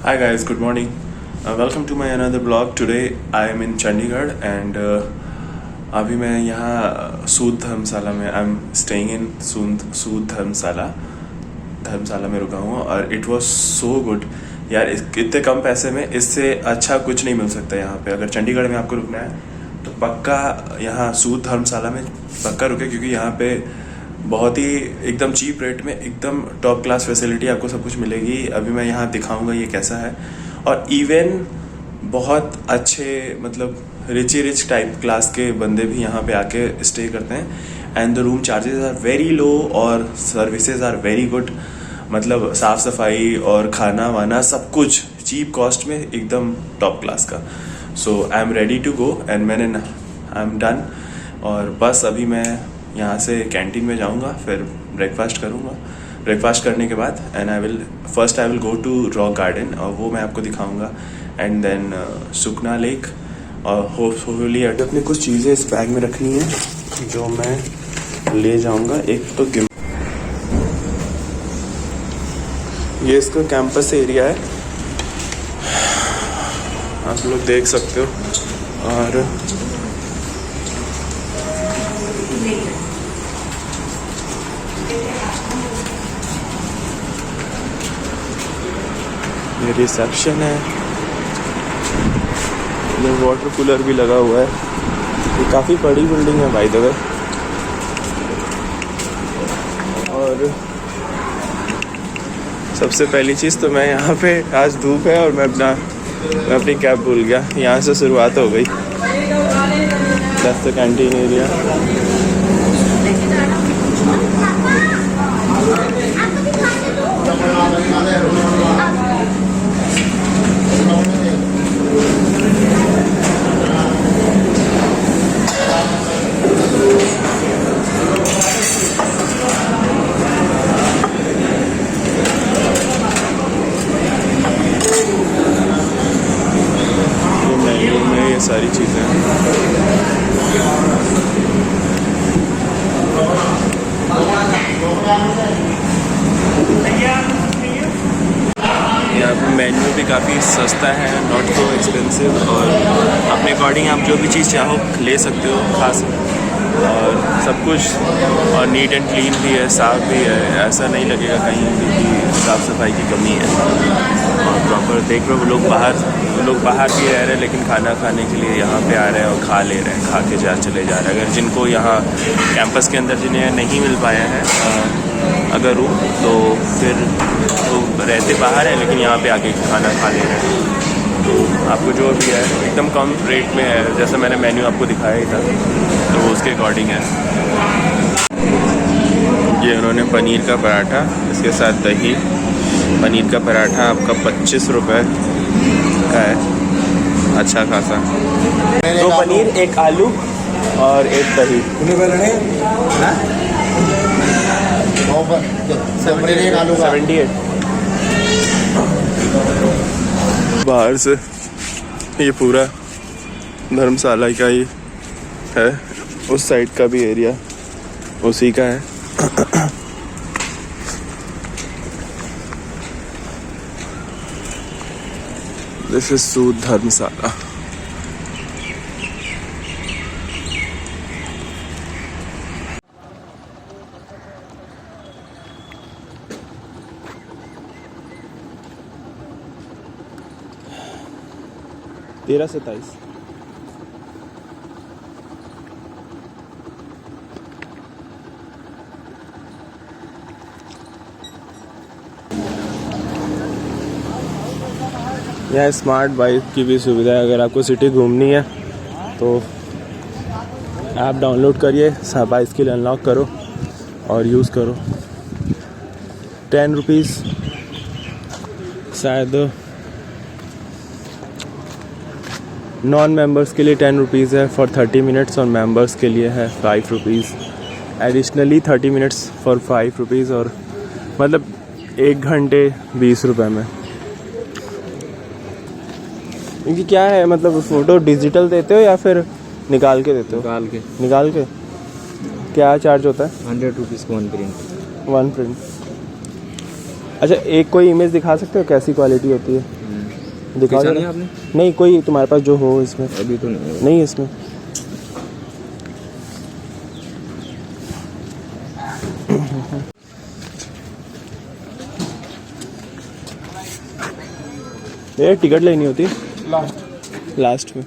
Hi guys, good morning. Welcome to my another vlog. Today I am in Chandigarh and अभी मैं यहाँ सूद धर्मशाला में I am staying in सूद धर्मशाला में रुका हूँ और इट वाज सो गुड यार। इतने कम पैसे में इससे अच्छा कुछ नहीं मिल सकता यहाँ पे। अगर चंडीगढ़ में आपको रुकना है तो पक्का यहाँ सूद धर्मशाला में पक्का रुके, क्योंकि यहाँ पे बहुत ही एकदम चीप रेट में एकदम टॉप क्लास फैसिलिटी आपको सब कुछ मिलेगी। अभी मैं यहाँ दिखाऊंगा ये कैसा है। और इवन बहुत अच्छे मतलब रिच टाइप क्लास के बंदे भी यहाँ पे आके स्टे करते हैं and the room charges are very low और सर्विसेज आर वेरी गुड। मतलब साफ़ सफाई और खाना वाना सब कुछ चीप कॉस्ट में एकदम टॉप क्लास का। So I am ready to go and I am done. और बस अभी मैं यहाँ से कैंटीन में जाऊँगा, फिर ब्रेकफास्ट करूँगा। ब्रेकफास्ट करने के बाद and I will go to Rock Garden और वो मैं आपको दिखाऊँगा एंड देन सुखना लेक। और होपफुली अपनी कुछ चीज़ें इस बैग में रखनी है जो मैं ले जाऊँगा। एक तो ये इसका कैंपस एरिया है, आप लोग देख सकते हो। और ये रिसेप्शन है, ये वाटर कूलर भी लगा हुआ है। ये काफ़ी बड़ी बिल्डिंग है बाय द वे। और सबसे पहली चीज़ तो मैं यहाँ पे आज धूप है और मैं अपनी कैब भूल गया। यहाँ से शुरुआत हो गई। That's the canteen area. सारी चीज़ें यहाँ पे मेन्यू भी काफ़ी सस्ता है, नॉट सो एक्सपेंसिव। और अपने अकॉर्डिंग आप जो भी चीज़ चाहो ले सकते हो, खा सकते हो। और सब कुछ और नीट एंड क्लीन भी है, साफ़ भी है। ऐसा नहीं लगेगा कहीं भी कि साफ़ सफाई की कमी है। और प्रॉपर देख रहे हो लोग बाहर भी रह रहे हैं लेकिन खाना खाने के लिए यहाँ पे आ रहे हैं और खा ले रहे हैं, खा के चले जा रहे हैं। अगर जिनको यहाँ कैंपस के अंदर जिन्हें नहीं मिल पाया है अगर रूम, तो फिर वो रहते बाहर हैं लेकिन यहाँ पे आके खाना खा ले रहे हैं। तो आपको जो भी है एकदम कम रेट में है, जैसा मैंने मेन्यू आपको दिखाया ही था तो वो उसके अकॉर्डिंग है। ये उन्होंने पनीर का पराठा, इसके साथ दही। पनीर का पराठा आपका 25 रुपये का है, अच्छा खासा। 2 पनीर, 1 आलू और 1 दही। 78। बाहर से ये पूरा धर्मशाला का ही है, उस साइड का भी एरिया उसी का है। दिस इज सूद धर्मशाला। तेरह 27। यहाँ स्मार्ट बाइक की भी सुविधा है। अगर आपको सिटी घूमनी है तो ऐप डाउनलोड करिए, बाइसिकल अनलॉक करो और यूज़ करो। 10 रुपीज़ शायद नॉन मेंबर्स के लिए 10 रुपीज़ है फॉर 30 मिनट्स और मेंबर्स के लिए है 5 rupees. Additionally 30 minutes for 5 rupees और मतलब 1 घंटे 20 रुपये में। इनकी क्या है मतलब फ़ोटो डिजिटल देते हो या फिर निकाल के देते हो? निकाल के क्या चार्ज होता है? 100 रुपीज़ का 1 प्रिंट। अच्छा, एक कोई इमेज दिखा सकते हो कैसी क्वालिटी होती है? दिखाओ खींचा जरा। नहीं आपने? नहीं, कोई तुम्हारे पास जो हो इसमें। अभी तो नहीं है। नहीं है इसमें। ये टिकट लेनी होती लास्ट में।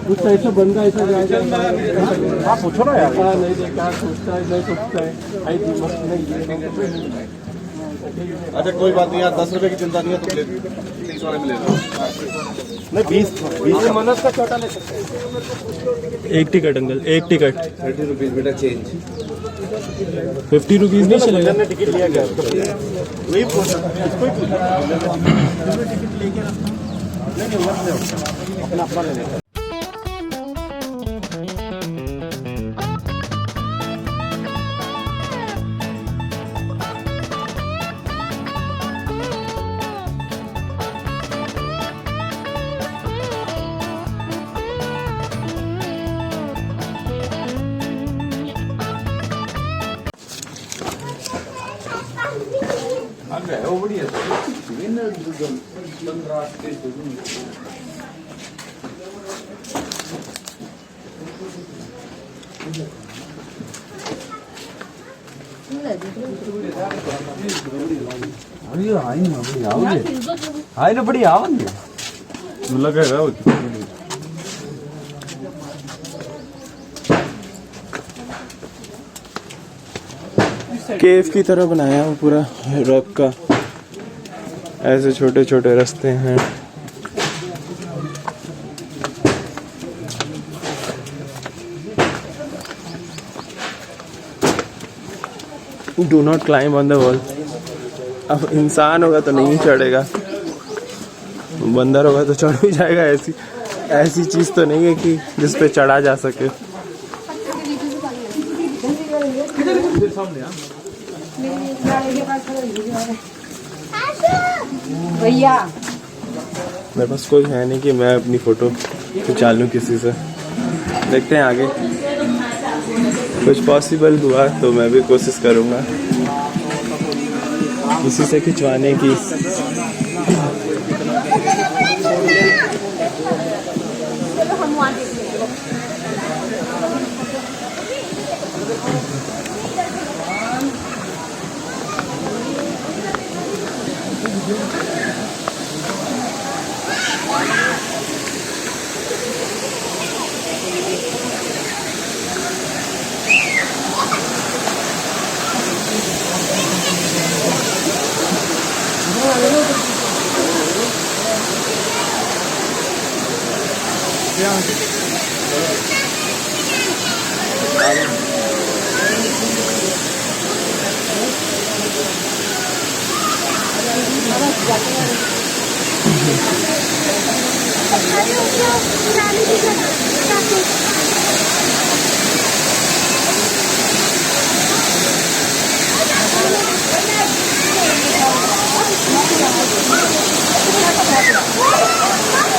कुछ ऐसा बंदा ऐसा आप पूछो ना यार। नहीं देखा, सोचता है नहीं सोचता है। आई थी मस्त नहीं। अच्छा कोई बात नहीं यार, 10 रुपए की चिंता नहीं है, तुम ले 30 वाले में ले लो। नहीं 20 मनोज का छोटा ले सकते हैं। एक टिकट अंकल, एक टिकट 30 रुपीज बेटा चेंज। 50 रुपीज नहीं चलेगा। टिकट लिया गया वही पूछ इसको ही पूछ टिकट लेके नहीं अपना अपना ले लेते। वो बढ़िया ఆయన బడి యావండి ముల్లగా केव की तरह बनाया है पूरा रॉक का। ऐसे छोटे छोटे रास्ते हैं। Do not climb on the wall. अब इंसान होगा तो नहीं चढ़ेगा, बंदर होगा तो चढ़ भी जाएगा। ऐसी ऐसी चीज तो नहीं है कि जिस पे चढ़ा जा सके। भैया मेरे पास कोई है नहीं कि मैं अपनी फोटो खिंचा लूँ किसी से। देखते हैं आगे कुछ पॉसिबल हुआ तो मैं भी कोशिश करूँगा किसी से खिंचवाने की।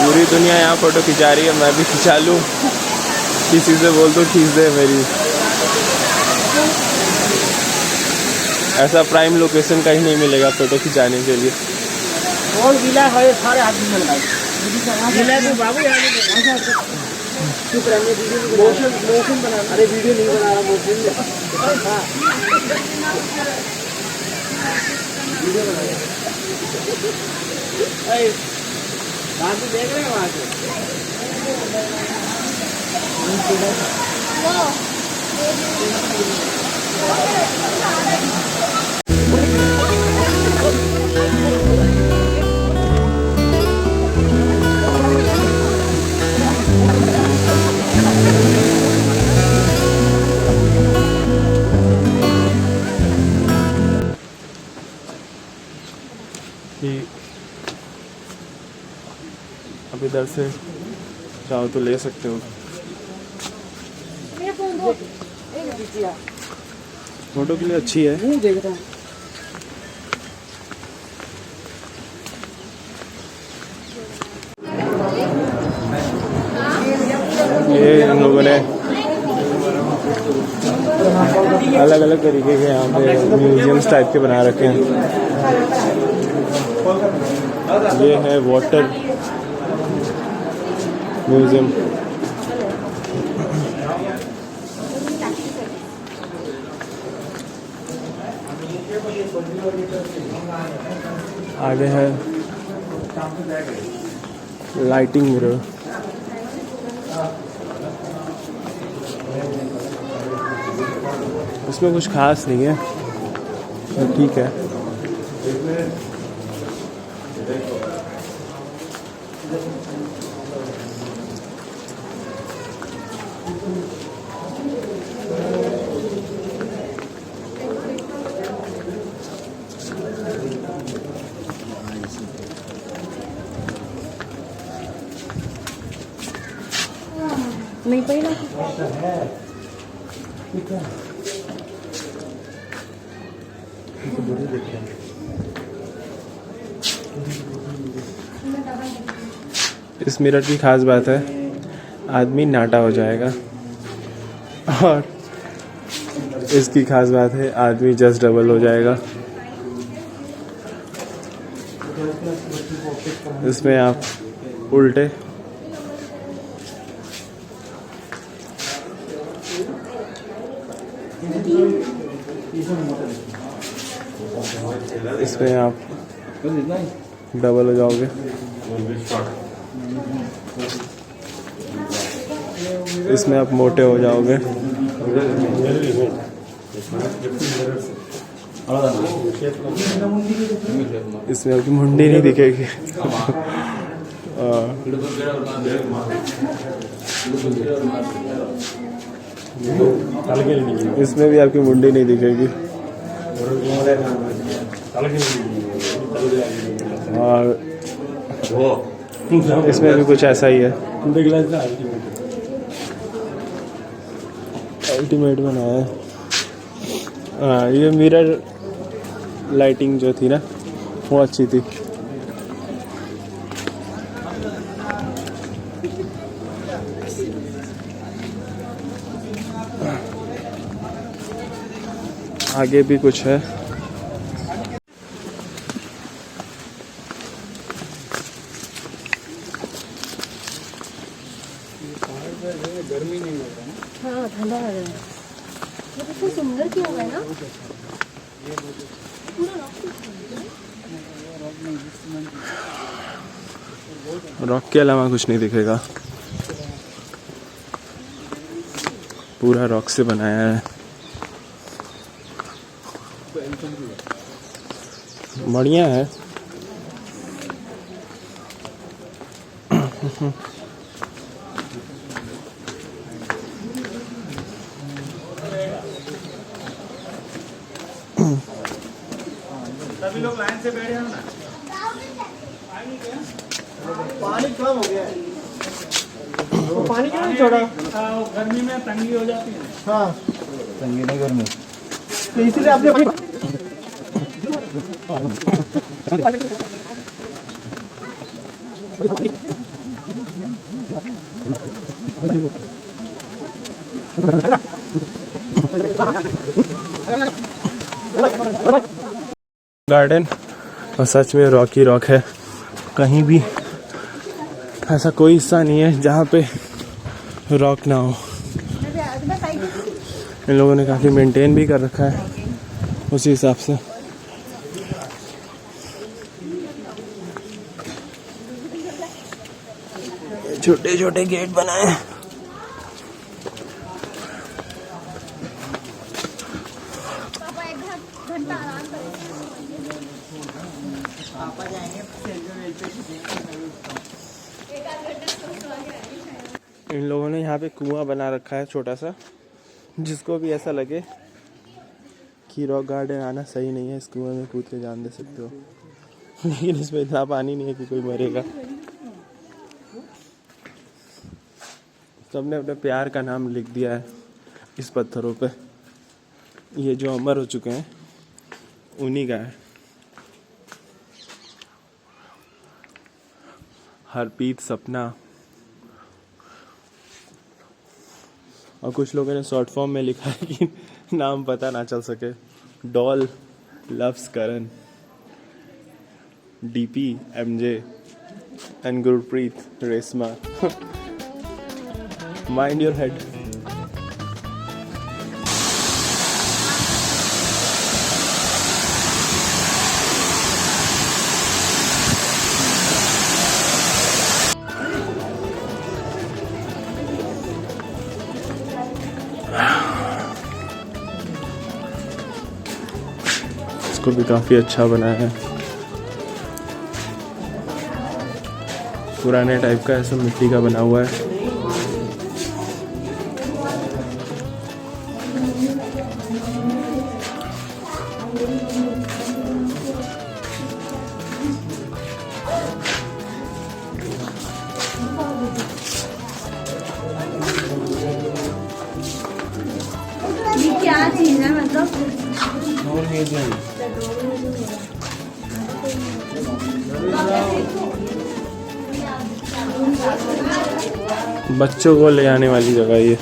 पूरी दुनिया यहाँ फोटो खिंचा रही है, मैं भी खिंचा लूँ। किसी से बोल दो खींच दे मेरी। ऐसा प्राइम लोकेशन कहीं नहीं मिलेगा फोटो खिंचाने के लिए। और गीला है सारे आदमी मिल गए गीला तो बाबू यहाँ चुप रहने वीडियो मोशन बना। अरे वीडियो नहीं बना रहा, मोशन वीडियो बना बाबू देख रहे हैं वहाँ से। अब इधर से चाहो तो ले सकते हो। फोटो के लिए अच्छी है। ये इन लोगों ने अलग अलग तरीके के यहाँ पे म्यूजियम्स टाइप के बना रखे हैं। ये है वाटर म्यूजियम। आगे है लाइटिंग मिरर। उसमें कुछ खास नहीं है, तो ठीक है। नहीं पहिला इस मिरर की खास बात है आदमी नाटा हो जाएगा, और इसकी खास बात है आदमी जस्ट डबल हो जाएगा। इसमें आप उल्टे इसमें आप डबल हो जाओगे। इसमें आप मोटे हो जाओगे। इसमें आपकी मुंडी नहीं दिखेगी। इसमें भी आपकी मुंडी नहीं दिखेगी। और इसमें भी कुछ ऐसा ही है। अल्टीमेट बनाया है। हाँ, ये मिरर लाइटिंग जो थी ना वो अच्छी थी। आगे भी कुछ है। हाँ ठंडा लग रहा है। ये कितना सुंदर किया हुआ है ना। रॉक के अलावा कुछ नहीं दिखेगा। पूरा रॉक से बनाया है। बढ़िया है। सभी लोग लाइन से बैठ जाओ ना। पानी कम हो गया है। तो पानी क्यों नहीं छोड़ा? गर्मी में तंगी हो जाती है। हाँ तंगी नहीं गर्मी। तो इसीलिए आपने गार्डन और सच में रॉक ही रॉक है। कहीं भी ऐसा कोई हिस्सा नहीं है जहाँ पे रॉक ना हो। इन लोगों ने काफ़ी मेंटेन भी कर रखा है उसी हिसाब से। छोटे छोटे गेट बनाए हैं। इन लोगों ने यहाँ पे कुआं बना रखा है छोटा सा, जिसको भी ऐसा लगे कि रॉक गार्डन आना सही नहीं है, इस कुआं में कूद के जान दे सकते हो। लेकिन इसमें इतना पानी नहीं है कि कोई मरेगा। सबने अपने प्यार का नाम लिख दिया है इस पत्थरों पे। ये जो अमर हो चुके हैं उन्हीं का है। हरप्रीत, सपना और कुछ लोगों ने शॉर्ट फॉर्म में लिखा है कि नाम पता ना चल सके। Doll loves Karan, DP MJ and Gurpreet Reshma. Mind your head. इसको भी काफी अच्छा बनाया है, पुराने टाइप का ऐसा मिट्टी का बना हुआ है। ये क्या चीज है मतलब? बच्चों को ले आने वाली जगह ये।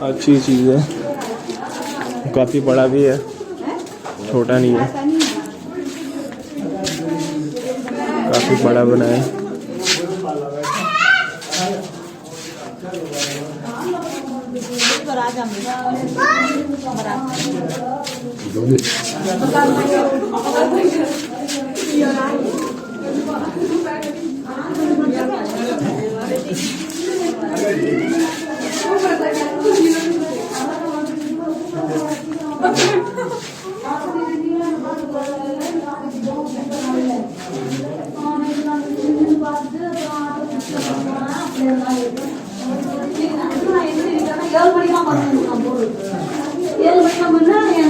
अच्छी चीज है, काफी बड़ा भी है, छोटा नहीं है, काफी बड़ा बना है। Yang